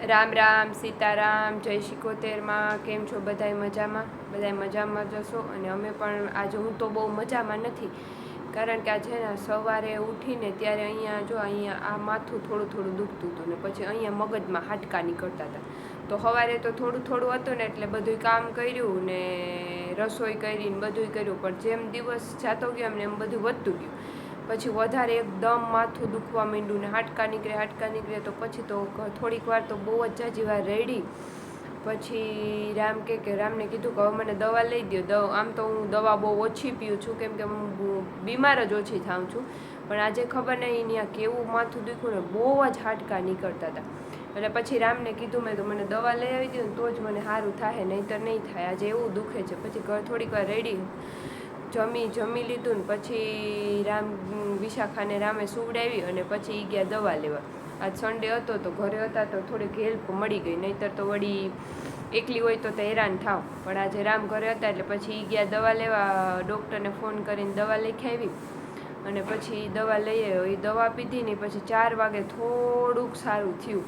રામ રામ સીતારામ જય શિકોતેરમાં કેમ છો? બધાય મજામાં? બધાય મજામાં જશો. અને અમે પણ આજે હું તો બહુ મજામાં નથી, કારણ કે આજે ને સવારે ઉઠીને ત્યારે અહીંયા આ માથું થોડું થોડું દુખતું હતું ને પછી અહીંયા મગજમાં હાડકા નીકળતા હતા. તો સવારે તો થોડું થોડું હતું ને એટલે બધું કામ કર્યું ને રસોઈ કરીને બધું કર્યું, પણ જેમ દિવસ જાતો ગયો એમ બધું વધતું ગયું. પછી વધારે એકદમ માથું દુખવા માંડ્યું ને હાડકા નીકળે તો પછી તો થોડીક વાર તો બહુ જ જાજી વાર રેડી. પછી રામને કીધું કે હવે મને દવા લઈ દો. આમ તો હું દવા બહુ ઓછી પીઉં છું, કેમ કે હું બીમાર જ ઓછી થાઉં છું, પણ આજે ખબર નહીં ત્યાં કેવું માથું દુખ્યું ને બહુ જ હાડકા નીકળતા હતા. એટલે પછી રામને કીધું મેં તો મને દવા લઈ આવી દઉં ને તો જ મને સારું થાય, નહીંતર નહીં થાય. આજે એવું દુખે છે. પછી થોડીક વાર રેડી જમી લીધું ને પછી રામે સુવડાવી અને પછી ગયા દવા લેવા. આજ સન્ડે હતો તો ઘરે હતા તો થોડીક હેલ્પ મળી ગઈ, નહીંતર તો વળી એકલી હોય તો હેરાન થાવ. પણ આજે રામ ઘરે હતા એટલે પછી ગયા દવા લેવા. ડૉક્ટરને ફોન કરીને દવા લખી આવી અને પછી દવા લઈ આવ્યો. એ દવા પીધી ને પછી 4 વાગે થોડુંક સારું થયું.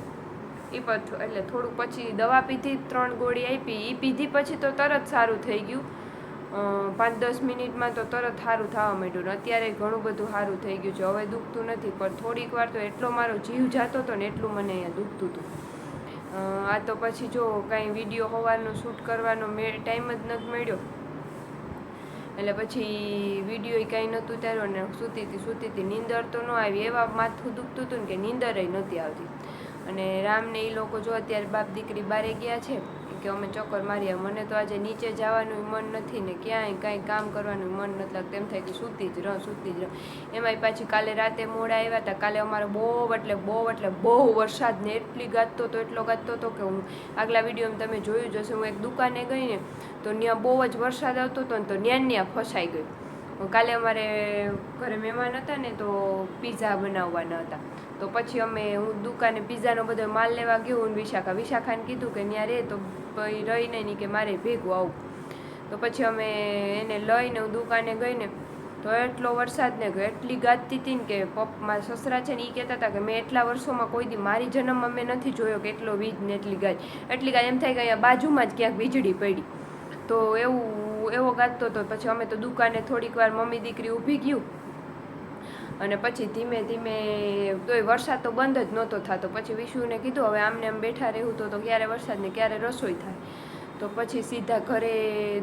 એટલે થોડુંક પછી દવા પીધી, 3 ગોળી આપી, એ પીધી પછી તો તરત સારું થઈ ગયું. 5-10 મિનિટમાં તો તરત સારું થવા માંડ્યું ને અત્યારે ઘણું બધું સારું થઈ ગયું છે. હવે દુખતું નથી, પણ થોડીક વાર તો એટલો મારો જીવ જાતો હતો ને એટલું મને અહીંયા દુખતું હતું. આ તો પછી જો કાંઈ વિડીયો સવારનો શૂટ કરવાનો ટાઈમ જ નથી મળ્યો, એટલે પછી વિડીયો કાંઈ નહોતું ઉતાર્યો ને સૂતી હતી. નીંદર તો ન આવી, એવા માથું દુખતું હતું ને કે નીંદર નહોતી આવતી. અને રામને એ લોકો જો અત્યારે બાપ દીકરી બારે ગયા છે કે અમે ચક્કર માર્યા. મને તો આજે નીચે જવાનું મન નથી ને ક્યાંય કાંઈ કામ કરવાનું મન નથી લાગતું. એમ થાય કે સૂતી જ રહું. એમાંય પાછી કાલે રાતે મોડા આવ્યા હતા. કાલે અમારે બહુ વરસાદ ને એટલો ગાજતો હતો કે હું આગલા વિડીયોમાં તમે જોયું જશે. હું એક દુકાને ગઈ ને તો ત્યાં બહુ જ વરસાદ આવતો હતો ને તો ત્યાં ફસાઈ ગઈ. કાલે અમારે ઘરે મહેમાન હતા ને તો પીઝા બનાવવાના હતા. તો પછી હું દુકાને પીઝાનો બધો માલ લેવા ગયો. વિશાખાને કીધું કે ત્યાં રહે તો રહીને નહીં કે મારે ભેગું આવું. તો પછી એને લઈને હું દુકાને ગઈ ને તો એટલો વરસાદ ને ગયો, એટલી ગાજતી હતી ને કે મારા સસરા છે ને એ કહેતા હતા કે મેં એટલા વર્ષોમાં કોઈ દી મારી જન્મમાં મેં નથી જોયો કે એટલો વીજ ને એટલી ગાજ. એમ થાય કે અહીંયા બાજુમાં જ ક્યાંક વીજળી પડી. તો એવો ગાજતો હતો. પછી અમે તો દુકાને થોડીક વાર મમ્મી દીકરી ઊભી ગયું અને પછી ધીમે ધીમે તોય વરસાદ તો બંધ જ નહોતો થતો. પછી વિશુને કીધું હવે આમ બેઠા રહેવું તો ક્યારે વરસાદ ને ક્યારે રસોઈ થાય. તો પછી સીધા ઘરે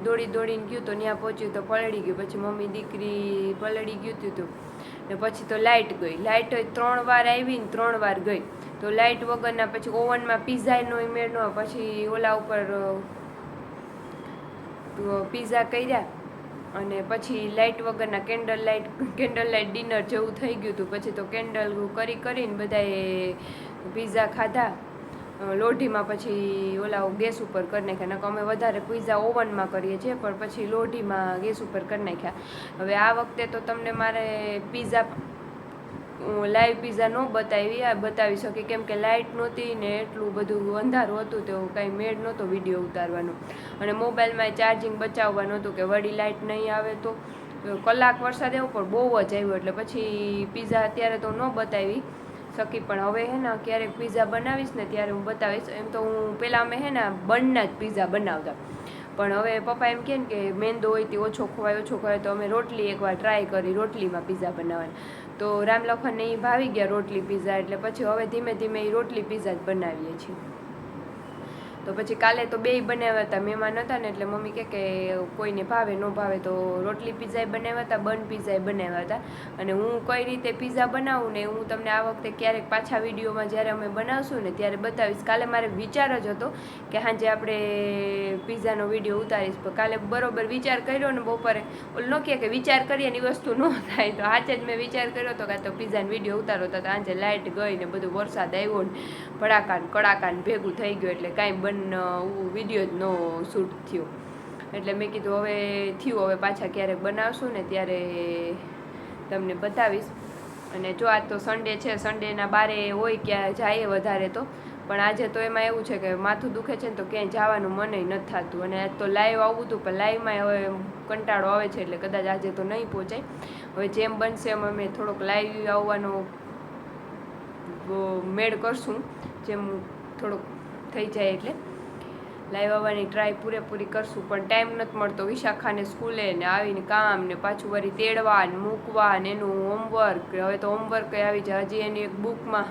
દોડીને ગયું તો ત્યાં પહોંચ્યું તો પલળી ગયું. પછી મમ્મી દીકરી પલળી ગયું હતું ને પછી તો લાઇટ ગઈ. લાઇટ 3 વાર આવી ને 3 વાર ગઈ. તો લાઇટ વગરના પછી ઓવનમાં પીઝાનો મેળ ન, પછી ઓલા ઉપર પીઝા કર્યા અને પછી લાઇટ વગરના કેન્ડલ લાઇટ ડિનર જેવું થઈ ગયું હતું. પછી તો કેન્ડલ કરીને બધાએ પીઝા ખાધા લોઢીમાં. પછી ઓલા ગેસ ઉપર કરી નાખ્યા. અમે વધારે પીઝા ઓવનમાં કરીએ છીએ, પણ પછી લોઢીમાં ગેસ ઉપર કરી નાખ્યા. હવે આ વખતે તો તમને મારે લાઈવ પીઝા ન બતાવી શકી, કેમ કે લાઇટ નહોતી ને એટલું બધું અંધારું હતું તો કાંઈ મેળ નહોતો વિડીયો ઉતારવાનો. અને મોબાઈલમાં ચાર્જિંગ બચાવવાનું હતું કે વળી લાઇટ નહીં આવે તો. કલાક વરસાદ એવો પણ બહુ જ આવ્યો એટલે પછી પીઝા અત્યારે તો ન બતાવી શકી. પણ હવે ક્યારેક પીઝા બનાવીશ ને ત્યારે હું બતાવીશ. એમ તો હું પહેલાં અમે બનના જ પીઝા બનાવતા, પણ હવે પપ્પા એમ કહે ને કે મેંદો હોય તે ઓછો ખવાય તો અમે રોટલી એકવાર ટ્રાય કરી રોટલીમાં પીઝા બનાવવાના. તો રામલખનને એ ભાવી ગયા રોટલી પીઝા, એટલે પછી હવે ધીમે ધીમે એ રોટલી પીઝા જ બનાવીએ છીએ. તો પછી કાલે તો બેય બનાવ્યા હતા, મહેમાન હતા ને એટલે મમ્મી કે કોઈને ભાવે ન ભાવે તો રોટલી પીઝાએ બનાવ્યા હતા, બન પીઝાએ બનાવ્યા હતા. અને હું કઈ રીતે પીઝા બનાવું ને હું તમને આ વખતે ક્યારેક પાછા વિડીયોમાં જ્યારે અમે બનાવશું ને ત્યારે બતાવીશ. કાલે મારે વિચાર જ હતો કે સાંજે આપણે પીઝાનો વિડીયો ઉતારીશ, પણ કાલે બરોબર વિચાર કર્યો ને બપોરે ઓલું ન કે વિચાર કરીએ ને એ વસ્તુ ન થાય. તો આજે જ મેં વિચાર કર્યો હતો કે તો પીઝાનો વિડીયો ઉતારો તો આજે લાઇટ ગઈ ને બધું વરસાદ આવ્યો ને કડાકાન ભેગું થઈ ગયું એટલે કાંઈ વિડીયો જ ન શૂટ થયો. એટલે મેં કીધું હવે પાછા ક્યારેક બનાવશું ને ત્યારે તમને બતાવીશ. અને જો આજ તો સન્ડે છે, સન્ડેના બારે હોય ક્યાં જાય વધારે તો, પણ આજે તો એમાં એવું છે કે માથું દુખે છે ને તો ક્યાંય જવાનું મનય નથી થતું. અને આજ તો લાઈવ આવવું હતું પણ લાઈવમાં હવે કંટાળો આવે છે એટલે કદાચ આજે તો નહીં પહોંચાય. હવે જેમ બનશે એમ અમે થોડોક લાઈવ આવવાનો મેળ કરશું, જેમ થોડોક થઈ જાય એટલે લાઈવ આવવાની ટ્રાય પૂરેપૂરી કરશું, પણ ટાઈમ નથી મળતો વિશાખાને સ્કૂલે ને આવીને કામ ને પાછું વળી તેડવા ને મૂકવા ને એનું હોમવર્ક. હવે તો હોમવર્ક આવી જાય, હજી એની એક બુકમાં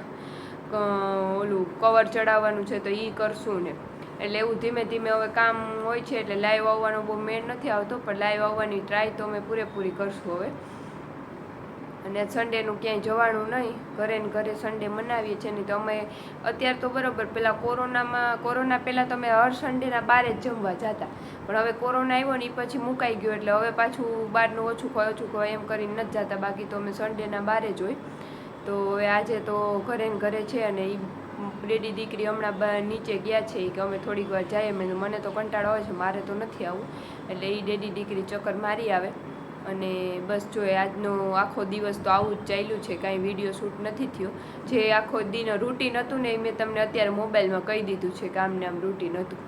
ઓલું કવર ચડાવવાનું છે તો એ કરશું ને, એટલે એવું ધીમે ધીમે હવે કામ હોય છે એટલે લાઈવ આવવાનો બહુ મેળ નથી આવતો, પણ લાઈવ આવવાની ટ્રાય તો અમે પૂરેપૂરી કરશું હવે. અને સન્ડેનું ક્યાંય જવાનું નહીં, ઘરે ને ઘરે સન્ડે મનાવીએ છીએ. નહીં તો અમે અત્યારે તો બરાબર, પહેલાં કોરોના પહેલાં તો અમે હર સન્ડેના બહાર જ જમવા જતા, પણ હવે કોરોના આવ્યો ને એ પછી મુકાઈ ગયો એટલે હવે પાછું બહારનું ઓછું ખવાય એમ કરીને નથી જતા, બાકી તો અમે સન્ડેના બહાર જ હોય. તો હવે આજે તો ઘરે ને ઘરે છે અને એ ડેડી દીકરી હમણાં નીચે ગયા છે કે અમે થોડીક વાર જઈએ. મને તો કંટાળો આવે છે, મારે તો નથી આવવું, એટલે એ ડેડી દીકરી ચક્કર મારી આવે. અને બસ જોઈએ આજનો આખો દિવસ તો આવું જ ચાલ્યું છે, કાંઈ વિડીયો શૂટ નથી થયો. જે આખો દિન રૂટીન હતું ને એ મેં તમને અત્યારે મોબાઈલમાં કહી દીધું છે કે આમને આમ રૂટીન હતું.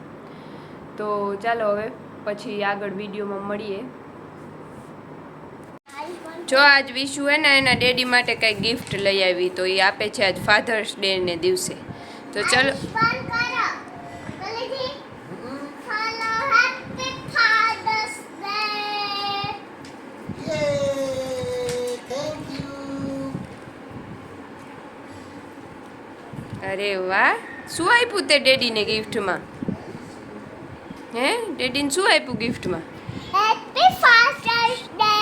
તો ચાલો હવે પછી આગળ વિડીયોમાં મળીએ. જો આજ વિશુ હે ને એના ડેડી માટે કંઈ ગિફ્ટ લઈ આવી, તો એ આપે છે આજ ફાધર્સ ડે ને દિવસે. તો ચલો અરે વાહ, શું આપ્યું તે ડેડીને ગિફ્ટમાં? હે ડેડીને શું આપ્યું ગિફ્ટમાં? Happy father's day.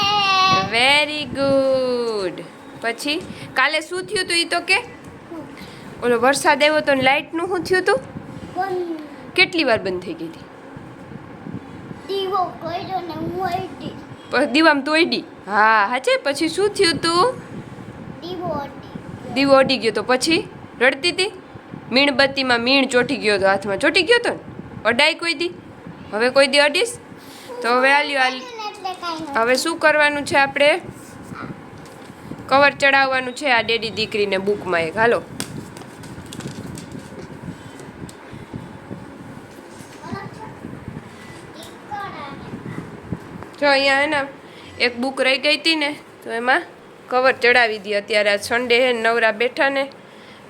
Very good. પછી કાલે શું થયું તું એ તો કે? ઓલો વરસાદ આવ્યો તો ને લાઇટનું શું થયું તું? કેટલી વાર બંધ થઈ ગઈ હતી? દીવો કર્યો ને હું અડી. દીવામાં તોડી? હા હાચે. પછી શું થયું તું? દીવો અડી ગયો તો પછી રડતી હતી? મીણબત્તીમાં મીણ ચોટી ગયો તો હાથમાં, ચોટી ગયો તો ને? અડાઈ કોઈ દી? હવે કોઈ દી અડીશ? તો હવે હવે શું કરવાનું છે આપણે? કવર ચડાવવાનું છે આ ડેડી દીકરીને બુકમાં એક. હાલો જો અહીંયા હે ને એક બુક રહી ગઈ હતી ને, તો એમાં કવર ચડાવી દઈએ. અત્યારે આ સન્ડે હે નવરા બેઠા ને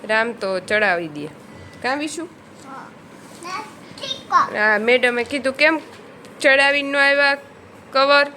રામ, તો ચડાવી દઈએ. કાં વિશું? હા મેડમે કીધું કેમ ચડાવી ન આવ્યા કવર?